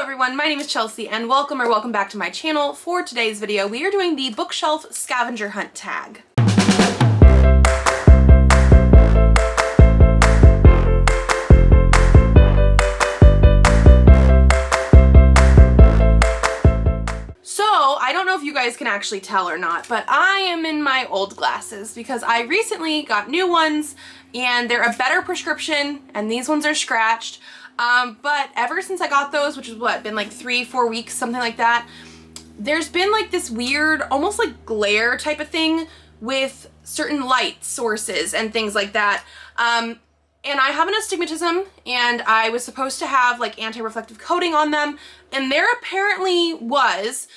everyone, my name is Chelsea and welcome back to my channel. For today's video, we are doing the bookshelf scavenger hunt tag. So, I don't know if you guys can actually tell or not, but I am in my old glasses because I recently got new ones and they're a better prescription and these ones are scratched. But ever since I got those, which is what, been like 3-4 weeks, something like that, there's been like this weird, almost like glare type of thing with certain light sources and things like that. And I have an astigmatism and I was supposed to have like anti-reflective coating on them, and there apparently was,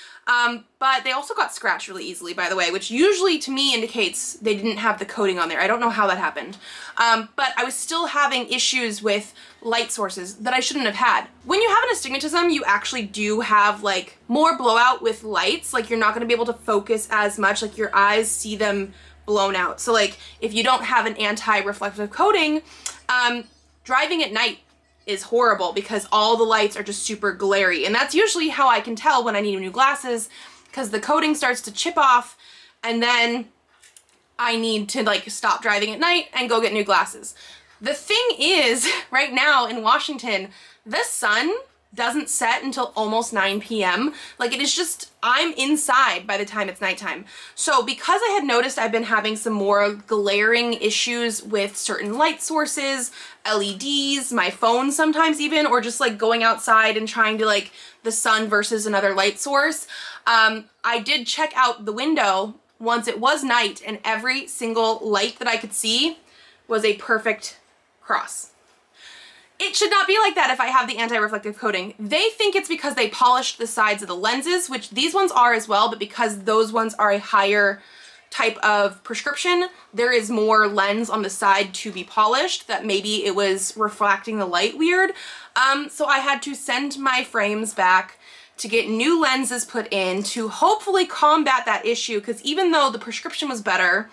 but they also got scratched really easily, by the way, which usually to me indicates they didn't have the coating on there. I don't know how that happened. But I was still having issues with light sources that I shouldn't have had. When you have an astigmatism, you actually do have like more blowout with lights. Like you're not gonna be able to focus as much, like your eyes see them blown out. So like if you don't have an anti-reflective coating, driving at night is horrible because all the lights are just super glary. And that's usually how I can tell when I need new glasses, because the coating starts to chip off and then I need to like stop driving at night and go get new glasses. The thing is, right now in Washington, the sun doesn't set until almost 9 p.m. Like it is just, I'm inside by the time it's nighttime. So because I had noticed I've been having some more glaring issues with certain light sources, LEDs, my phone sometimes even, or just like going outside and trying to like the sun versus another light source, I did check out the window once it was night and every single light that I could see was a perfect cross. It should not be like that if I have the anti-reflective coating. They think it's because they polished the sides of the lenses, which these ones are as well, but because those ones are a higher type of prescription, there is more lens on the side to be polished, that maybe it was refracting the light weird. So I had to send my frames back to get new lenses put in to hopefully combat that issue, because even though the prescription was better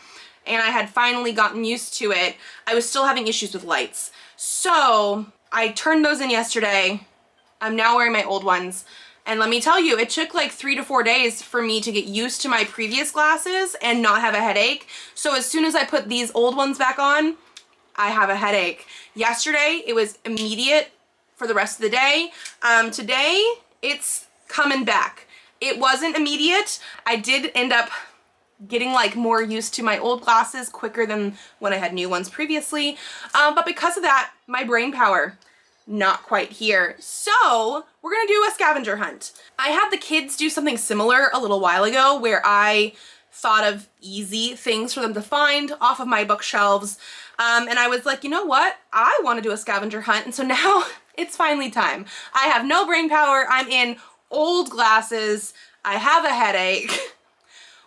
and I had finally gotten used to it, I was still having issues with lights. So I turned those in yesterday. I'm now wearing my old ones. And let me tell you, it took like 3 to 4 days for me to get used to my previous glasses and not have a headache. So as soon as I put these old ones back on, I have a headache. Yesterday, it was immediate for the rest of the day. Today, it's coming back. It wasn't immediate. I did end up getting like more used to my old glasses quicker than when I had new ones previously. But because of that, my brain power, not quite here. So we're gonna do a scavenger hunt. I had the kids do something similar a little while ago where I thought of easy things for them to find off of my bookshelves. And I was like, you know what? I wanna do a scavenger hunt. And so now it's finally time. I have no brain power. I'm in old glasses. I have a headache.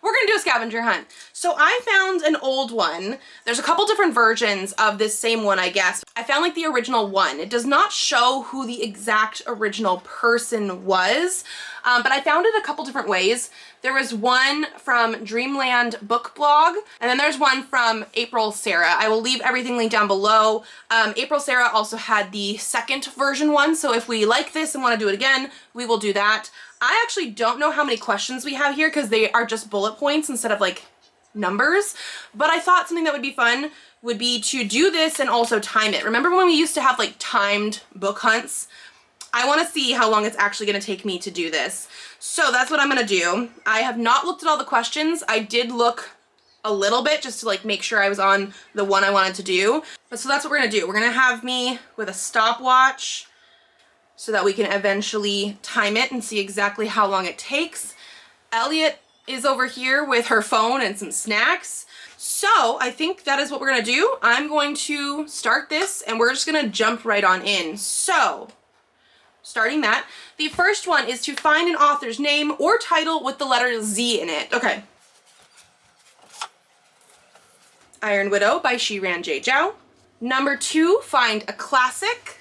We're gonna do a scavenger hunt. So I found an old one. There's a couple different versions of this same one, I guess. I found like the original one. It does not show who the exact original person was, but I found it a couple different ways. There was one from Dreamland Book Blog, and then there's one from April Sarah. I will leave everything linked down below. April Sarah also had the second version one, so if we like this and want to do it again, we will do that. I actually don't know how many questions we have here because they are just bullet points instead of like numbers, but I thought something that would be fun would be to do this and also time it. Remember when we used to have like timed book hunts? I want to see how long it's actually going to take me to do this. So that's what I'm going to do. I have not looked at all the questions. I did look a little bit just to like make sure I was on the one I wanted to do. But so that's what we're going to do. We're going to have me with a stopwatch so that we can eventually time it and see exactly how long it takes. Elliot is over here with her phone and some snacks. So I think that is what we're gonna do. I'm going to start this and we're just gonna jump right on in. So, starting that, the first one is to find an author's name or title with the letter Z in it. Okay. Iron Widow by Shiran J. Zhao. Number 2, find a classic.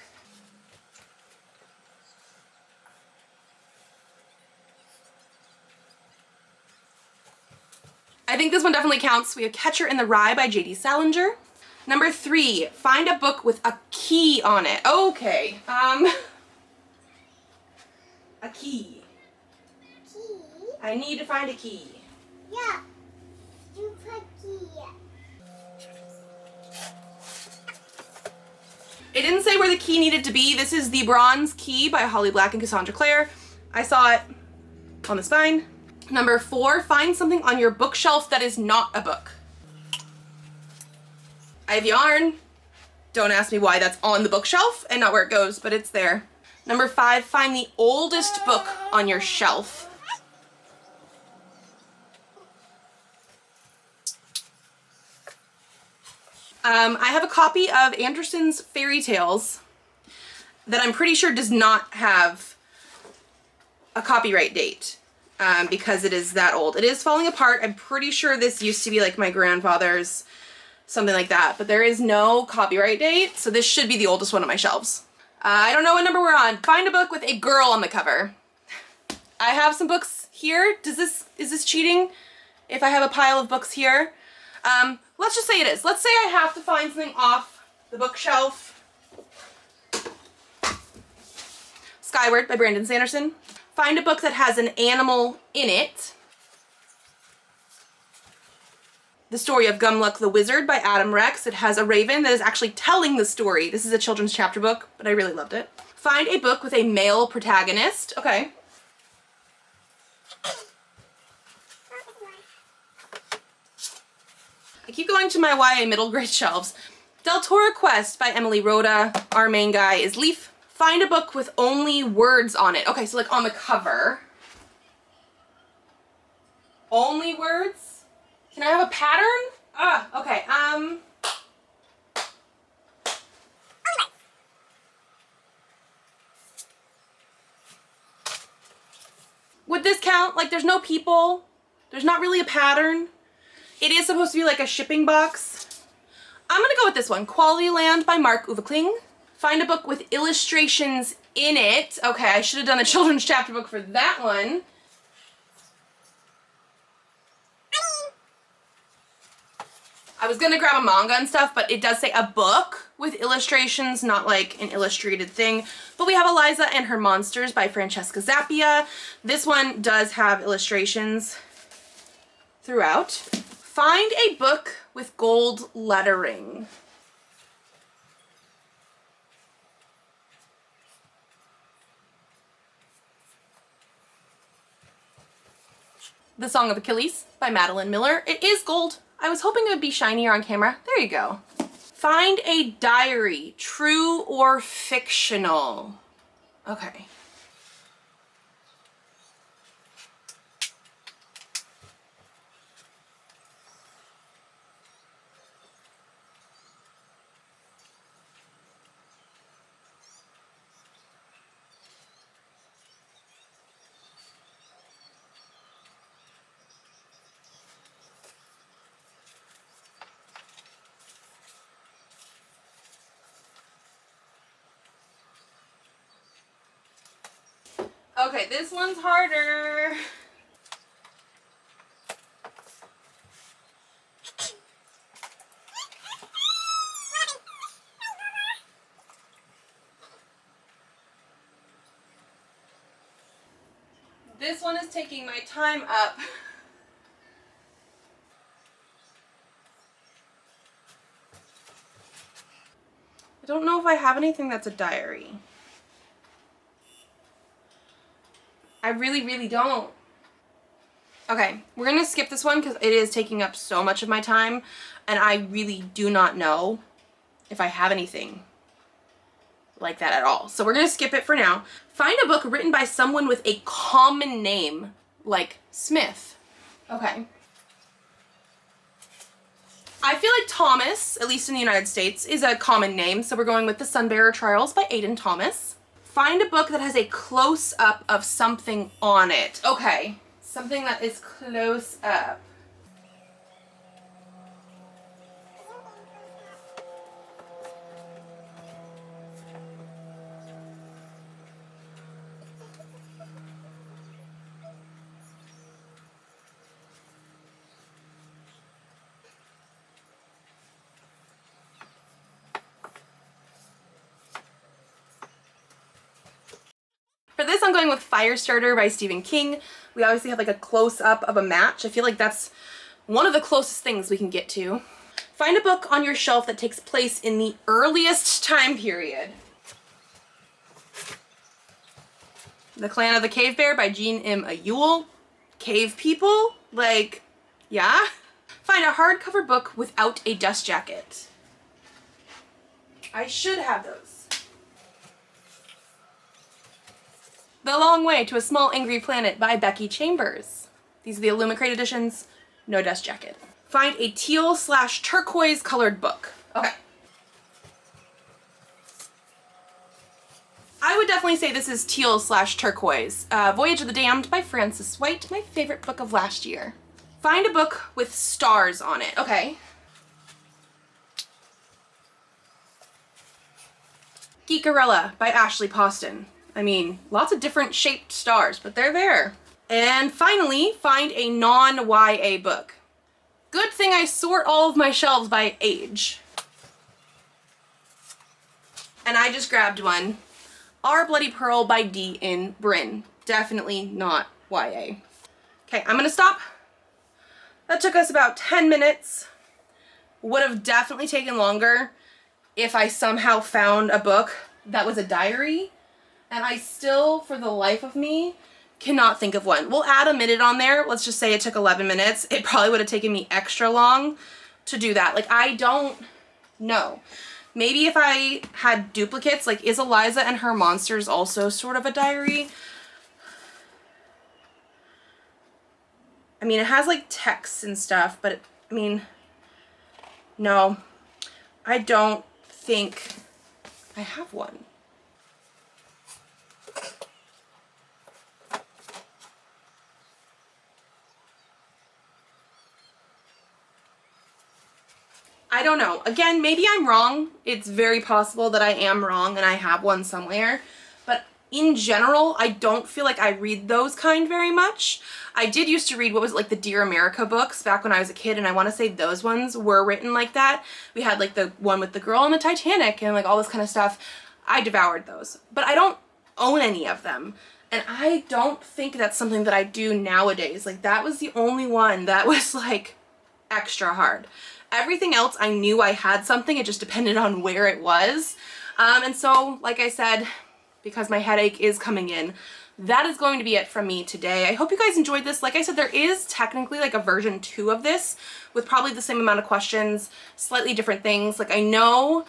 I think this one definitely counts. We have Catcher in the Rye by J.D. Salinger. Number 3, find a book with a key on it. Okay, A key. Key? I need to find a key. Yeah. You put key. It didn't say where the key needed to be. This is The Bronze Key by Holly Black and Cassandra Clare. I saw it on the spine. Number 4, find something on your bookshelf that is not a book. I have yarn. Don't ask me why that's on the bookshelf and not where it goes, but it's there. Number 5, find the oldest book on your shelf. I have a copy of Andersen's Fairy Tales that I'm pretty sure does not have a copyright date because it is that old. It is falling apart. I'm pretty sure this used to be like my grandfather's, something like that, but there is no copyright date, so this should be the oldest one on my shelves. I don't know what number we're on. Find a book with a girl on the cover. I have some books here. Is this cheating if I have a pile of books here? Let's just say it is. Let's say I have to find something off the bookshelf. Skyward by Brandon Sanderson. Find a book that has an animal in it. The Story of Gumluck the Wizard by Adam Rex. It has a raven that is actually telling the story. This is a children's chapter book, but I really loved it. Find a book with a male protagonist. Okay. I keep going to my YA middle grade shelves. Del Toro Quest by Emily Rhoda. Our main guy is Leaf. Find a book with only words on it. Okay, so like on the cover. Only words? Can I have a pattern? Okay, would this count? Like there's no people. There's not really a pattern. It is supposed to be like a shipping box. I'm gonna go with this one. Quality Land by Mark Uvekling. Find a book with illustrations in it. Okay, I should have done a children's chapter book for that one. I was gonna grab a manga and stuff, but it does say a book with illustrations, not like an illustrated thing. But we have Eliza and Her Monsters by Francesca Zappia. This one does have illustrations throughout. Find a book with gold lettering. The Song of Achilles by Madeline Miller. It is gold. I was hoping it would be shinier on camera. There you go. Find a diary, true or fictional. Okay. Okay, this one's harder. This one is taking my time up. I don't know if I have anything that's a diary. I really, really don't. Okay, we're gonna skip this one because it is taking up so much of my time and I really do not know if I have anything like that at all. So we're gonna skip it for now. Find a book written by someone with a common name, like Smith. Okay. I feel like Thomas, at least in the United States, is a common name, so we're going with The Sunbearer Trials by Aidan Thomas. Find a book that has a close-up of something on it. Okay, something that is close up. For this, I'm going with Firestarter by Stephen King. We obviously have like a close-up of a match. I feel like that's one of the closest things we can get to. Find a book on your shelf that takes place in the earliest time period. The Clan of the Cave Bear by Jean M. Ayul. Cave people? Like, yeah? Find a hardcover book without a dust jacket. I should have those. The Long Way to a Small Angry Planet by Becky Chambers. These are the Illumicrate editions, no dust jacket. Find a teal/turquoise colored book. Okay. I would definitely say this is teal/turquoise. Voyage of the Damned by Frances White, my favorite book of last year. Find a book with stars on it. Okay. Geekarella by Ashley Poston. I mean, lots of different shaped stars, but they're there. And finally, find a non-YA book. Good thing I sort all of my shelves by age. And I just grabbed one. Our Bloody Pearl by D. N. Bryn. Definitely not YA. Okay, I'm gonna stop. That took us about 10 minutes. Would have definitely taken longer if I somehow found a book that was a diary, and I still, for the life of me, cannot think of one. We'll add a minute on there. Let's just say it took 11 minutes. It probably would have taken me extra long to do that. Like, I don't know. Maybe if I had duplicates, like, is Eliza and Her Monsters also sort of a diary? I mean, it has like texts and stuff, but I mean, no, I don't think I have one. I don't know. Again, maybe I'm wrong. It's very possible that I am wrong and I have one somewhere. But in general, I don't feel like I read those kind very much. I did used to read, what was it, like the Dear America books back when I was a kid, and I want to say those ones were written like that. We had like the one with the girl on the Titanic and like all this kind of stuff. I devoured those. But I don't own any of them. And I don't think that's something that I do nowadays. Like, that was the only one that was like extra hard. Everything else, I knew I had something. It just depended on where it was. And so, like I said, because my headache is coming in, that is going to be it from me today. I hope you guys enjoyed this. Like I said, there is technically like a version 2 of this with probably the same amount of questions, slightly different things. Like, I know,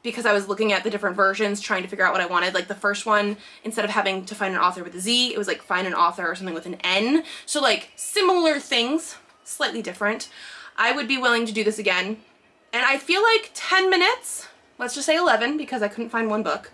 because I was looking at the different versions trying to figure out what I wanted. Like, the first one, instead of having to find an author with a Z, it was like find an author or something with an N. So like similar things, slightly different. I would be willing to do this again. And I feel like 10 minutes, let's just say 11 because I couldn't find one book,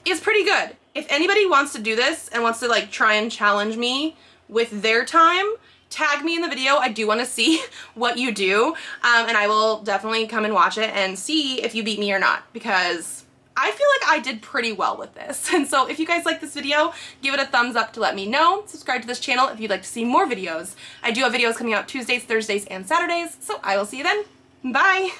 is pretty good. If anybody wants to do this and wants to like try and challenge me with their time, tag me in the video. I do want to see what you do. And I will definitely come and watch it and see if you beat me or not, because I feel like I did pretty well with this. And so if you guys like this video, give it a thumbs up to let me know. Subscribe to this channel if you'd like to see more videos. I do have videos coming out Tuesdays, Thursdays, and Saturdays, so I will see you then. Bye!